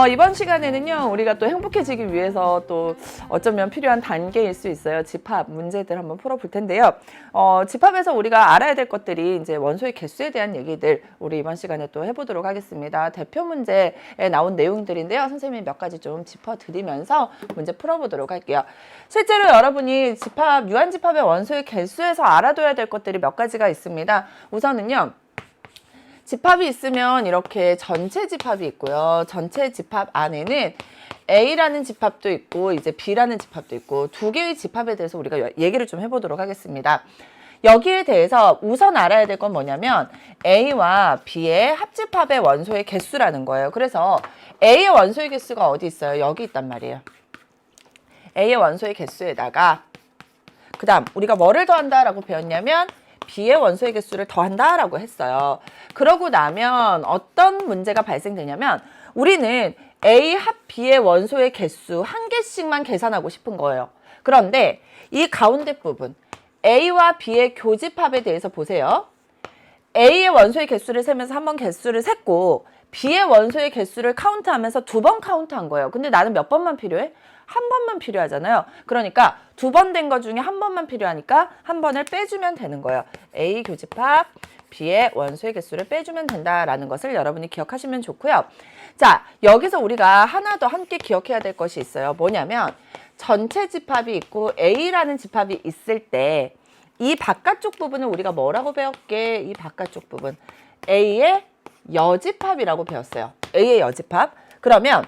이번 시간에는요, 우리가 또 행복해지기 위해서 또 어쩌면 필요한 단계일 수 있어요. 집합 문제들 한번 풀어볼 텐데요. 집합에서 우리가 알아야 될 것들이 이제 원소의 개수에 대한 얘기들 우리 이번 시간에 또 해보도록 하겠습니다. 대표 문제에 나온 내용들인데요. 선생님이 몇 가지 좀 짚어드리면서 문제 풀어보도록 할게요. 실제로 여러분이 집합, 유한집합의 원소의 개수에서 알아둬야 될 것들이 몇 가지가 있습니다. 우선은요. 집합이 있으면 이렇게 전체 집합이 있고요. 전체 집합 안에는 A라는 집합도 있고 이제 B라는 집합도 있고 두 개의 집합에 대해서 우리가 얘기를 좀 해보도록 하겠습니다. 여기에 대해서 우선 알아야 될 건 뭐냐면 A와 B의 합집합의 원소의 개수라는 거예요. 그래서 A의 원소의 개수가 어디 있어요? 여기 있단 말이에요. A의 원소의 개수에다가 그 다음 우리가 뭐를 더한다라고 배웠냐면 B의 원소의 개수를 더한다라고 했어요. 그러고 나면 어떤 문제가 발생되냐면 우리는 A 합 B의 원소의 개수 한 개씩만 계산하고 싶은 거예요. 그런데 이 가운데 부분 A와 B의 교집합에 대해서 보세요. A의 원소의 개수를 세면서 한 번 개수를 셌고 B의 원소의 개수를 카운트하면서 두 번 카운트한 거예요. 근데 나는 몇 번만 필요해? 한 번만 필요하잖아요. 그러니까 두 번 된 거 중에 한 번만 필요하니까 한 번을 빼주면 되는 거예요. A 교집합, B의 원소의 개수를 빼주면 된다라는 것을 여러분이 기억하시면 좋고요. 자, 여기서 우리가 하나 더 함께 기억해야 될 것이 있어요. 뭐냐면 전체 집합이 있고 A라는 집합이 있을 때 이 바깥쪽 부분은 우리가 뭐라고 배웠게? 이 바깥쪽 부분 A의 여집합이라고 배웠어요. A의 여집합. 그러면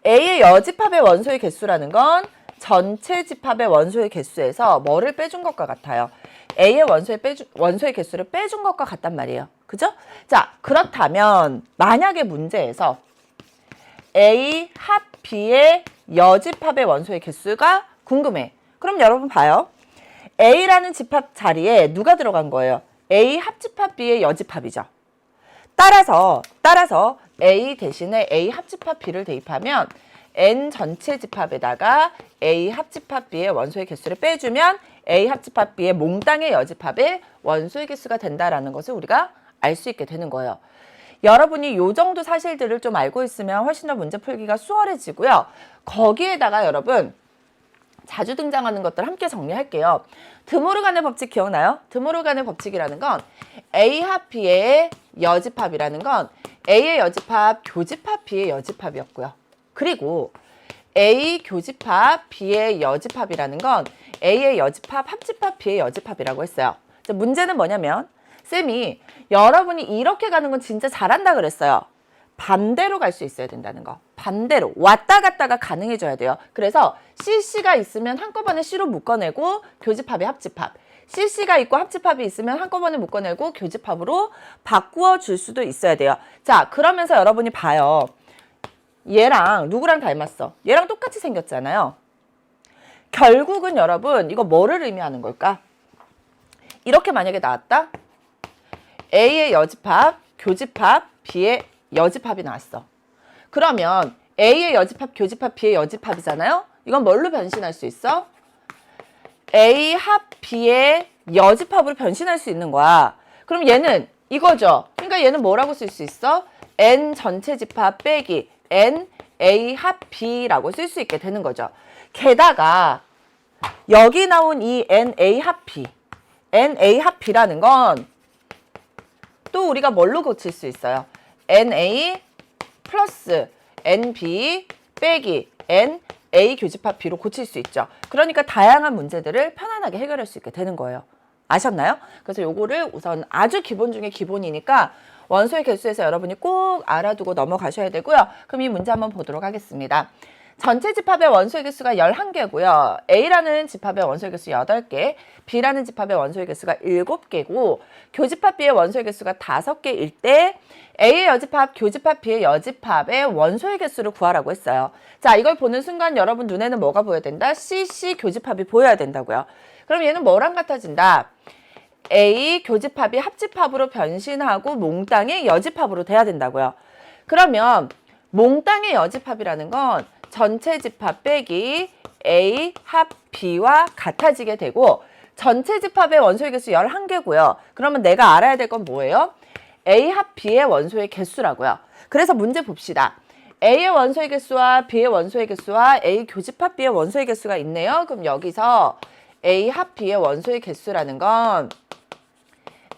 A의 여집합의 원소의 개수라는 건 전체 집합의 원소의 개수에서 뭐를 빼준 것과 같아요? A의 원소의 개수를 빼준 것과 같단 말이에요. 그죠? 자, 그렇다면 만약에 문제에서 A 합 B의 여집합의 원소의 개수가 궁금해. 그럼 여러분 봐요. A라는 집합 자리에 누가 들어간 거예요? A 합집합 B의 여집합이죠. 따라서 A 대신에 A 합집합 B를 대입하면 N 전체 집합에다가 A 합집합 B의 원소의 개수를 빼주면 A 합집합 B의 몽땅의 여집합의 원소의 개수가 된다라는 것을 우리가 알 수 있게 되는 거예요. 여러분이 요 정도 사실들을 좀 알고 있으면 훨씬 더 문제 풀기가 수월해지고요. 거기에다가 여러분 자주 등장하는 것들 함께 정리할게요. 드모르간의 법칙 기억나요? 드모르간의 법칙이라는 건 A 합 B의 여집합이라는 건 A의 여집합, 교집합 B의 여집합이었고요. 그리고 A 교집합 B의 여집합이라는 건 A의 여집합, 합집합 B의 여집합이라고 했어요. 문제는 뭐냐면 쌤이 여러분이 이렇게 가는 건 진짜 잘한다 그랬어요. 반대로 갈 수 있어야 된다는 거. 반대로 왔다 갔다가 가능해져야 돼요. 그래서 CC가 있으면 한꺼번에 C로 묶어내고 교집합에 합집합. CC가 있고 합집합이 있으면 한꺼번에 묶어내고 교집합으로 바꾸어 줄 수도 있어야 돼요. 자, 그러면서 여러분이 봐요. 얘랑 누구랑 닮았어? 얘랑 똑같이 생겼잖아요. 결국은 여러분 이거 뭐를 의미하는 걸까? 이렇게 만약에 나왔다? A의 여집합, 교집합, B의 여집합이 나왔어. 그러면 A의 여집합, 교집합, B의 여집합이잖아요. 이건 뭘로 변신할 수 있어? A 합 B의 여집합으로 변신할 수 있는 거야. 그럼 얘는 이거죠. 그러니까 얘는 뭐라고 쓸 수 있어? N 전체 집합 빼기 N A 합 B라고 쓸 수 있게 되는 거죠. 게다가 여기 나온 이 N A 합 B, N A 합 B라는 건 또 우리가 뭘로 고칠 수 있어요? NA 플러스 NB 빼기 NA 교집합 B로 고칠 수 있죠. 그러니까 다양한 문제들을 편안하게 해결할 수 있게 되는 거예요. 아셨나요? 그래서 요거를 우선 아주 기본 중에 기본이니까 원소의 개수에서 여러분이 꼭 알아두고 넘어가셔야 되고요. 그럼 이 문제 한번 보도록 하겠습니다. 전체 집합의 원소의 개수가 11개고요. A라는 집합의 원소의 개수 8개, B라는 집합의 원소의 개수가 7개고 교집합 B의 원소의 개수가 5개일 때 A의 여집합, 교집합 B의 여집합의 원소의 개수를 구하라고 했어요. 자, 이걸 보는 순간 여러분 눈에는 뭐가 보여야 된다? CC 교집합이 보여야 된다고요. 그럼 얘는 뭐랑 같아진다? A 교집합이 합집합으로 변신하고 몽땅의 여집합으로 돼야 된다고요. 그러면 몽땅의 여집합이라는 건 전체 집합 빼기 A 합 B와 같아지게 되고 전체 집합의 원소의 개수 11개고요. 그러면 내가 알아야 될 건 뭐예요? A 합 B의 원소의 개수라고요. 그래서 문제 봅시다. A의 원소의 개수와 B의 원소의 개수와 A 교집합 B의 원소의 개수가 있네요. 그럼 여기서 A 합 B의 원소의 개수라는 건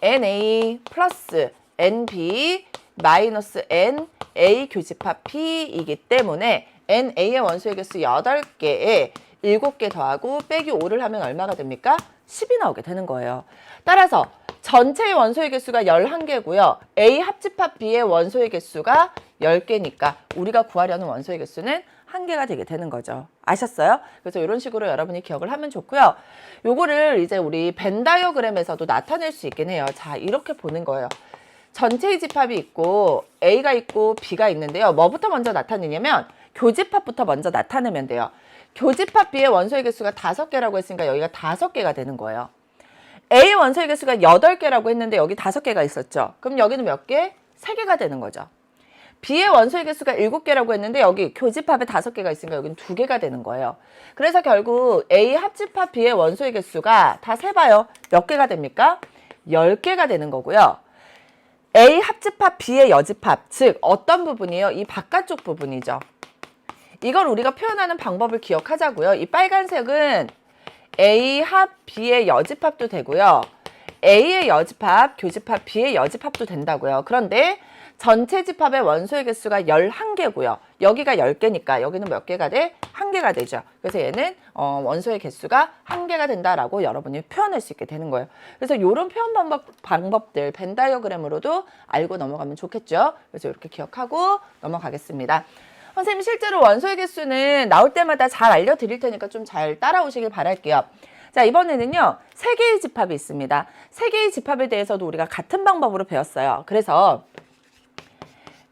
NA 플러스 NB 마이너스 NA 교집합 P이기 때문에 NA의 원소의 개수 8개에 7개 더하고 빼기 5를 하면 얼마가 됩니까? 10이 나오게 되는 거예요. 따라서 전체의 원소의 개수가 11개고요. A 합집합 B의 원소의 개수가 10개니까 우리가 구하려는 원소의 개수는 1개가 되게 되는 거죠. 아셨어요? 그래서 이런 식으로 여러분이 기억을 하면 좋고요. 요거를 이제 우리 벤 다이어그램에서도 나타낼 수 있긴 해요. 자, 이렇게 보는 거예요. 전체의 집합이 있고 A가 있고 B가 있는데요. 뭐부터 먼저 나타내냐면 교집합부터 먼저 나타내면 돼요. 교집합 B의 원소의 개수가 5개라고 했으니까 여기가 5개가 되는 거예요. A 원소의 개수가 8개라고 했는데 여기 5개가 있었죠. 그럼 여기는 몇 개? 3개가 되는 거죠. B의 원소의 개수가 7개라고 했는데 여기 교집합에 5개가 있으니까 여기는 2개가 되는 거예요. 그래서 결국 A 합집합 B의 원소의 개수가 다 세봐요. 몇 개가 됩니까? 10개가 되는 거고요. A 합집합 B의 여집합, 즉 어떤 부분이에요? 이 바깥쪽 부분이죠. 이걸 우리가 표현하는 방법을 기억하자고요. 이 빨간색은 A 합 B의 여집합도 되고요. A의 여집합, 교집합 B의 여집합도 된다고요. 그런데 전체 집합의 원소의 개수가 11개고요. 여기가 10개니까 여기는 몇 개가 돼? 1개가 되죠. 그래서 얘는 원소의 개수가 1개가 된다라고 여러분이 표현할 수 있게 되는 거예요. 그래서 이런 표현 방법들 벤 다이어그램으로도 알고 넘어가면 좋겠죠. 그래서 이렇게 기억하고 넘어가겠습니다. 선생님 실제로 원소의 개수는 나올 때마다 잘 알려드릴 테니까 좀 잘 따라오시길 바랄게요. 자, 이번에는요. 3개의 집합이 있습니다. 3개의 집합에 대해서도 우리가 같은 방법으로 배웠어요. 그래서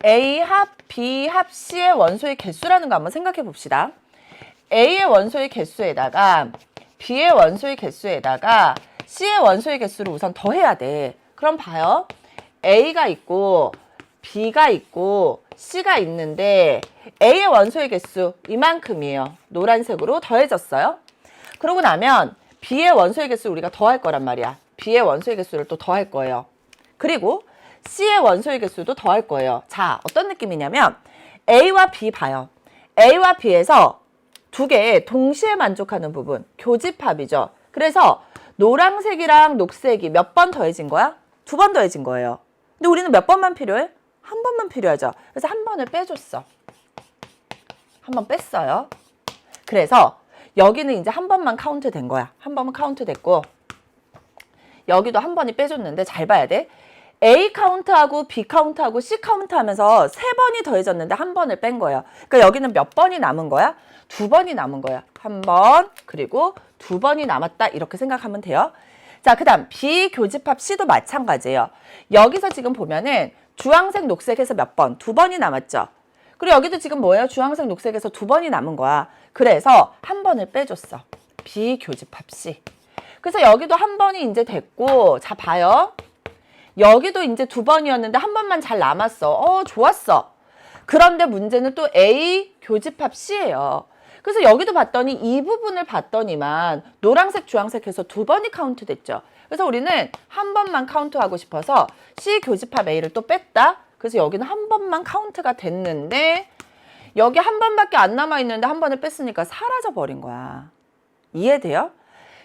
A 합, B 합, C의 원소의 개수라는 거 한번 생각해 봅시다. A의 원소의 개수에다가 B의 원소의 개수에다가 C의 원소의 개수를 우선 더해야 돼. 그럼 봐요. A가 있고 B가 있고 C가 있는데 A의 원소의 개수 이만큼이에요. 노란색으로 더해졌어요. 그러고 나면 B의 원소의 개수를 우리가 더할 거란 말이야. B의 원소의 개수를 또 더할 거예요. 그리고 C의 원소의 개수도 더할 거예요. 자, 어떤 느낌이냐면 A와 B 봐요. A와 B에서 2개 동시에 만족하는 부분, 교집합이죠. 그래서 노란색이랑 녹색이 몇 번 더해진 거야? 2번 더해진 거예요. 근데 우리는 몇 번만 필요해? 1번만 필요하죠. 그래서 1번을 빼줬어. 1번 뺐어요. 그래서 여기는 이제 1번만 카운트 된 거야. 1번만 카운트 됐고 여기도 1번이 빼줬는데 잘 봐야 돼. A 카운트하고 B 카운트하고 C 카운트 하면서 3번이 더해졌는데 1번을 뺀 거예요. 그러니까 여기는 몇 번이 남은 거야? 2번이 남은 거야. 1번 그리고 2번이 남았다 이렇게 생각하면 돼요. 자, 그 다음 B 교집합 C도 마찬가지예요. 여기서 지금 보면은 주황색 녹색에서 몇 번? 2번이 남았죠. 그리고 여기도 지금 뭐예요? 주황색 녹색에서 2번이 남은 거야. 그래서 1번을 빼줬어. B 교집합 C. 그래서 여기도 1번이 이제 됐고 자 봐요. 여기도 이제 2번이었는데 1번만 잘 남았어. 좋았어. 그런데 문제는 또 A 교집합 C예요. 그래서 여기도 봤더니 이 부분을 봤더니만 노란색, 주황색 해서 2번이 카운트 됐죠. 그래서 우리는 1번만 카운트하고 싶어서 C 교집합 A를 또 뺐다. 그래서 여기는 1번만 카운트가 됐는데 여기 1번밖에 안 남아있는데 1번을 뺐으니까 사라져 버린 거야. 이해돼요?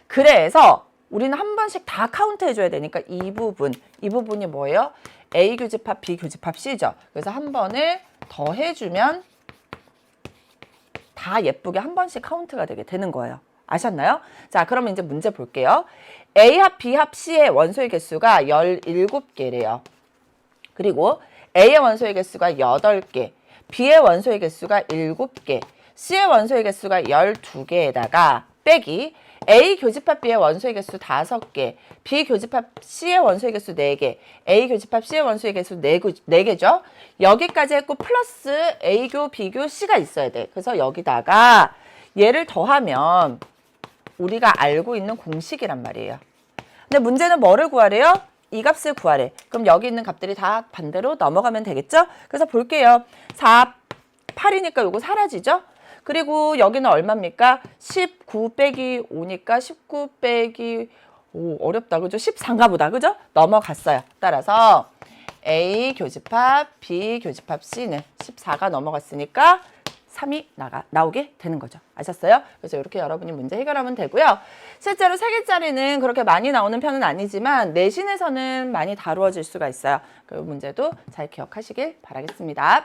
그래서 우리는 1번씩 다 카운트 해줘야 되니까 이 부분이 뭐예요? A 교집합, B 교집합 C죠. 그래서 1번을 더 해주면 다 예쁘게 1번씩 카운트가 되게 되는 거예요. 아셨나요? 자, 그러면 이제 문제 볼게요. A 합, B 합, C의 원소의 개수가 17개래요. 그리고 A의 원소의 개수가 8개, B의 원소의 개수가 7개, C의 원소의 개수가 12개에다가 빼기 A 교집합 B의 원소의 개수 5개, B 교집합 C의 원소의 개수 4개, A 교집합 C의 원소의 개수 4개죠. 여기까지 했고 플러스 A교, B교, C가 있어야 돼. 그래서 여기다가 얘를 더하면 우리가 알고 있는 공식이란 말이에요. 근데 문제는 뭐를 구하래요? 이 값을 구하래. 그럼 여기 있는 값들이 다 반대로 넘어가면 되겠죠? 그래서 볼게요. 4, 8이니까 요거 사라지죠? 그리고 여기는 얼마입니까? 19 빼기 5니까 19 빼기 5 어렵다. 그죠? 14인가 보다. 그죠? 넘어갔어요. 따라서 A 교집합, B 교집합 C는 14가 넘어갔으니까 3이 나오게 되는 거죠. 아셨어요? 그래서 이렇게 여러분이 문제 해결하면 되고요. 실제로 3개짜리는 그렇게 많이 나오는 편은 아니지만 내신에서는 많이 다루어질 수가 있어요. 그 문제도 잘 기억하시길 바라겠습니다.